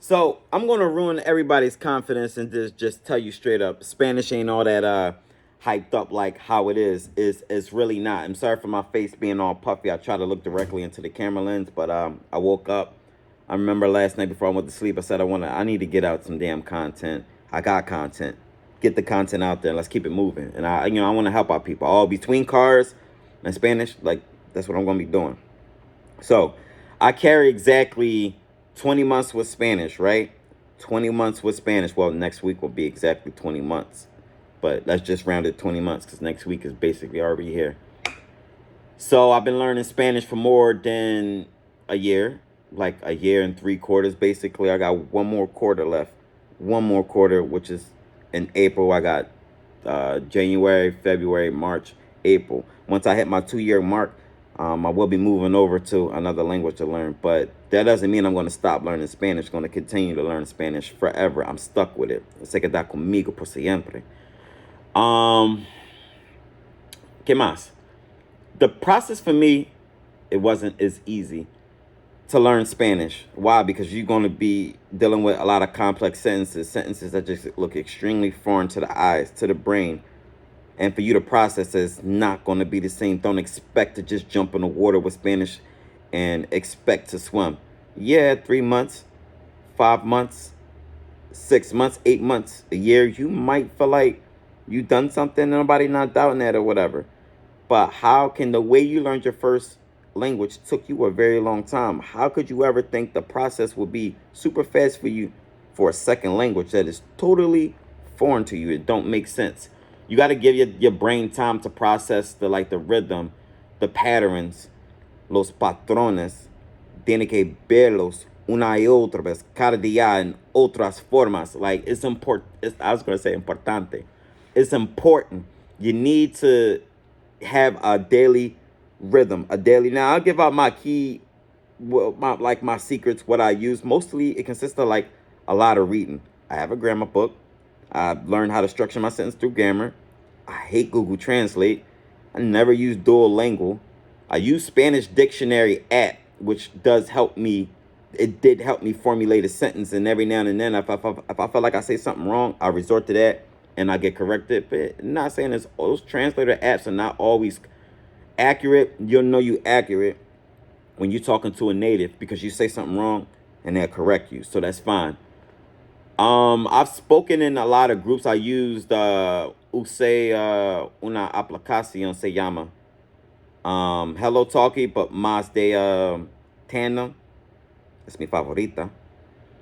So I'm gonna ruin everybody's confidence and just tell you straight up, Spanish ain't all that hyped up like how it is. It's really not. I'm sorry for my face being all puffy. I try to look directly into the camera lens, but I woke up. I remember last night before I went to sleep, I said I need to get out some damn content. I got content. Get the content out there. Let's keep it moving. And I want to help out people. All between cars and Spanish, like that's what I'm gonna be doing. So I carry exactly 20 months with Spanish, right? 20 months with Spanish. Well, next week will be exactly 20 months. But let's just round it 20 months because next week is basically already here. So I've been learning Spanish for more than a year, like a year and 3 quarters basically. I got one more quarter left. One more quarter, which is in April. I got January, February, March, April. Once I hit my 2 year mark, I will be moving over to another language to learn. But that doesn't mean I'm going to stop learning Spanish. I'm going to continue to learn Spanish forever. I'm stuck with it. Se queda conmigo por siempre. Um, ¿Qué más? The process for me, it wasn't as easy to learn Spanish. Why? Because you're going to be dealing with a lot of complex sentences that just look extremely foreign to the eyes, to the brain. And for you to process it's not going to be the same. Don't expect to just jump in the water with Spanish and expect to swim. Yeah, 3 months, 5 months, 6 months, 8 months, a year, you might feel like you done something, nobody not doubting that or whatever. But how can the way you learned your first language took you a very long time? How could you ever think the process would be super fast for you for a second language that is totally foreign to you? It don't make sense. You got to give your brain time to process the rhythm, the patterns, los patrones. Tiene que verlos una y otra vez, cada día en otras formas. Like it's important. I was gonna say importante. It's important. You need to have a daily rhythm, a daily. Now I'll give out my key, well, my secrets. What I use mostly it consists of like a lot of reading. I have a grammar book. I've learned how to structure my sentence through grammar. I hate Google Translate. I never use Duolingo. I use Spanish Dictionary app, which does help me. It did help me formulate a sentence, and every now and then, if I feel like I say something wrong, I resort to that and I get corrected. But I'm not saying those translator apps are not always accurate. You'll know you accurate when you're talking to a native because you say something wrong and they'll correct you. So that's fine. I've spoken in a lot of groups. I used usé una aplicación se llama Hello Talkie, but más de Tandem. Es mi favorita.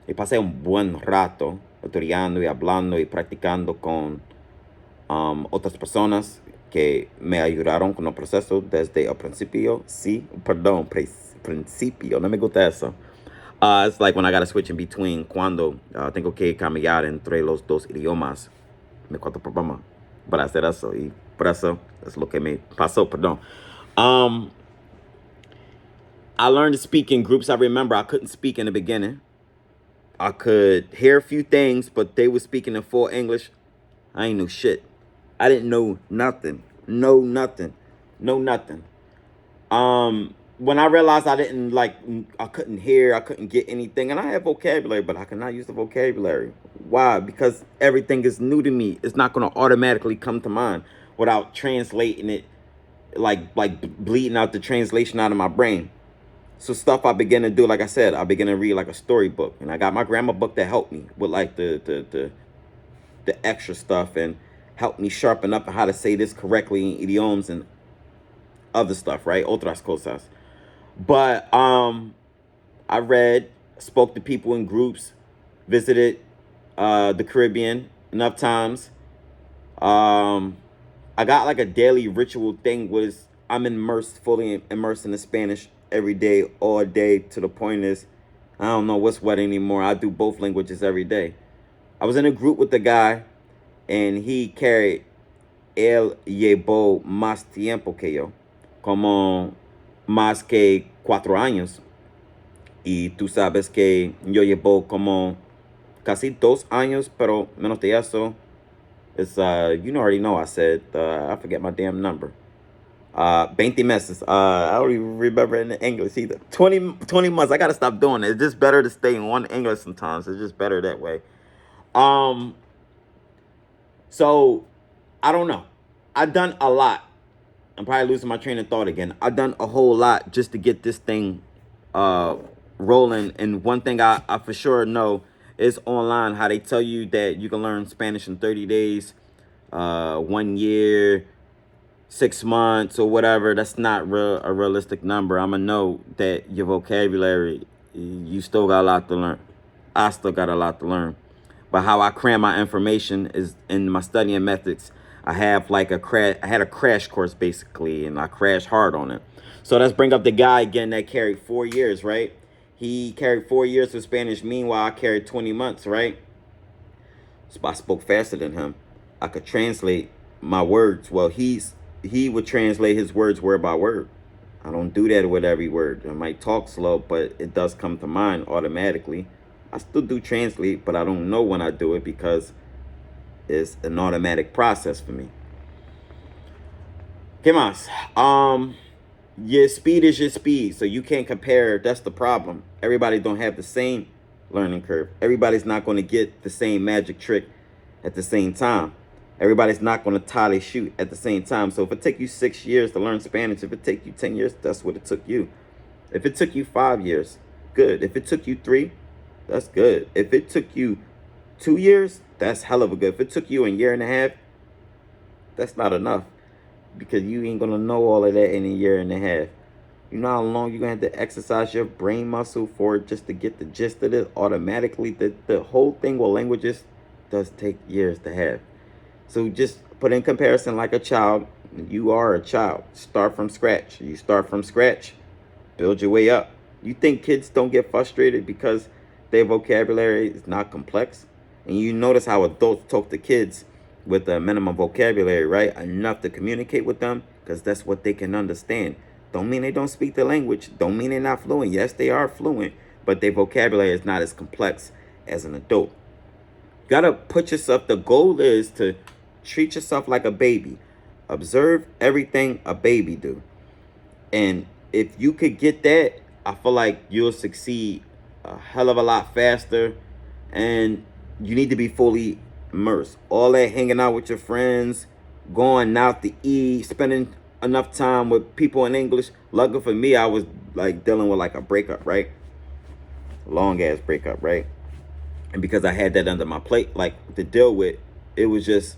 Y pasé un buen rato estudiando y hablando y practicando con otras personas que me ayudaron con el proceso desde el principio. Sí, perdón, principio. No me gusta eso. It's like when I gotta switch in between cuando tengo que cambiar entre los dos idiomas. Me cuento problema para hacer eso y por eso es lo que me pasó, perdón. Um, I learned to speak in groups. I remember I couldn't speak in the beginning. I could hear a few things, but they were speaking in full English. I ain't know shit. I didn't know nothing. Know nothing. Know nothing. When I realized I couldn't hear, I couldn't get anything, and I have vocabulary, but I cannot use the vocabulary. Why? Because everything is new to me. It's not going to automatically come to mind without translating it, like bleeding out the translation out of my brain. So stuff I begin to do, like I said, I begin to read like a storybook, and I got my grammar book that helped me with like the extra stuff and helped me sharpen up on how to say this correctly in idioms and other stuff, right? Otras cosas. But I read, spoke to people in groups, visited the Caribbean enough times. I got like a daily ritual thing was I'm fully immersed in the Spanish every day, all day, to the point is I don't know what's what anymore. I do both languages every day. I was in a group with the guy and he carried él llevó más tiempo que yo, como más que 4 años. Y tú sabes que yo llevo como casi 2 años, pero menos de eso. It's, you already know I said, I forget my damn number. 20 meses. I don't even remember in English either. 20 months. I gotta stop doing it. It's just better to stay in one English sometimes. It's just better that way. Um, so I don't know. I've done a lot. I'm probably losing my train of thought again. I've done a whole lot just to get this thing uh rolling. And one thing I for sure know is online how they tell you that you can learn Spanish in 30 days, 1 year, 6 months or whatever. That's not a realistic number. I'ma know that your vocabulary, you still got a lot to learn. I still got a lot to learn. But how I cram my information is in my studying methods. I have like I had a crash course basically, and I crashed hard on it. So let's bring up the guy again that carried 4 years, right? He carried 4 years of Spanish. Meanwhile, I carried 20 months, right? So I spoke faster than him. I could translate my words. Well, he would translate his words word by word. I don't do that with every word. I might talk slow, but it does come to mind automatically. I still do translate, but I don't know when I do it because it's an automatic process for me. ¿Qué más? Your speed is your speed, so you can't compare. That's the problem. Everybody don't have the same learning curve. Everybody's not going to get the same magic trick at the same time. Everybody's not going to tie their shoe at the same time. So if it take you 6 years to learn Spanish, if it take you 10 years, that's what it took you. If it took you 5 years, good. If it took you 3, that's good. If it took you 2 years, that's hell of a good. If it took you a year and a half, that's not enough, because you ain't gonna know all of that in a year and a half. You know how long you're gonna have to exercise your brain muscle for just to get the gist of it automatically. The whole thing with languages does take years to have. So just put in comparison like a child. You are a child. Start from scratch. You start from scratch, build your way up. You think kids don't get frustrated because their vocabulary is not complex? And you notice how adults talk to kids with a minimum vocabulary, right? Enough to communicate with them, because that's what they can understand. Don't mean they don't speak the language. Don't mean they're not fluent. Yes, they are fluent, but their vocabulary is not as complex as an adult. You gotta put yourself, the goal is to treat yourself like a baby. Observe everything a baby do. And if you could get that, I feel like you'll succeed a hell of a lot faster. And you need to be fully immersed. All that hanging out with your friends, going out to eat, spending enough time with people in English. Luckily for me, I was like dealing with like a breakup, right? Long ass breakup, right? And because I had that under my plate, like to deal with, it was just,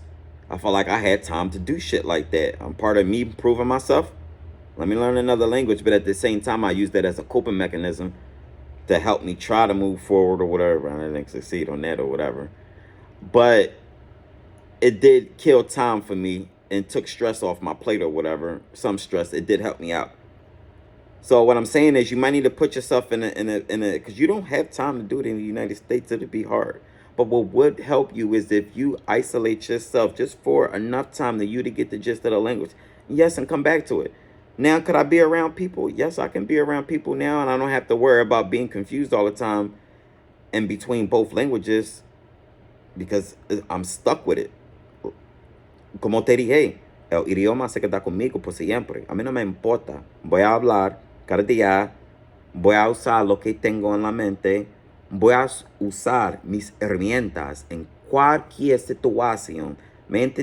I felt like I had time to do shit like that. I'm part of me proving myself. Let me learn another language, but at the same time, I use that as a coping mechanism to help me try to move forward or whatever. I didn't succeed on that or whatever. But it did kill time for me and took stress off my plate or whatever. Some stress. It did help me out. So what I'm saying is you might need to put yourself in a, because you don't have time to do it in the United States. It'd be hard. But what would help you is if you isolate yourself just for enough time that you to get the gist of the language. Yes, and come back to it. Now, could I be around people? Yes, I can be around people now, and I don't have to worry about being confused all the time in between both languages because I'm stuck with it. Como te dije, el idioma se queda conmigo por siempre. A mí no me importa. Voy a hablar cada día. Voy a usar lo que tengo en la mente. Voy a usar mis herramientas en cualquier situación. ¿Me entiendes?